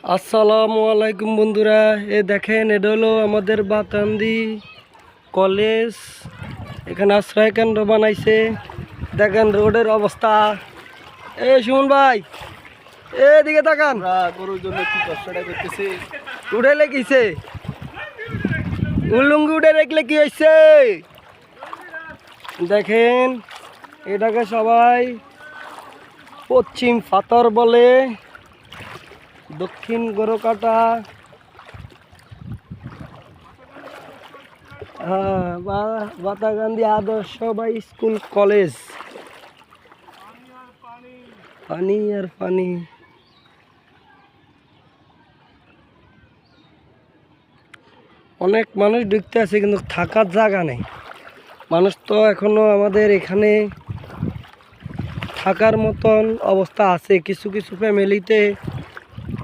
আসসালামু আলাইকুম বন্ধুরা, এ দেখেন এটা হলো আমাদের বাতান্দি কলেজ। এখানে আশ্রয় কেন্দ্র বানাইছে। দেখেন রোডের অবস্থা। সুমন ভাই, এদিকে তাকান। গরুর জন্য কি কষ্টটা করতেছি। উঠে লেগেছে, উল্লুঙ্গি উঠে রেখলে কি হয়েছে দেখেন। এটাকে সবাই পশ্চিম ফাতর বলে, দক্ষিণ গরুকাটা। হ্যাঁ, বাতাগান্ধী আদর্শ বা স্কুল কলেজ। পানি আর পানি। অনেক মানুষ ঢুকতে আছে কিন্তু থাকার জায়গা নেই। মানুষ তো এখনো আমাদের এখানে থাকার মতন অবস্থা আছে। কিছু কিছু ফ্যামিলিতে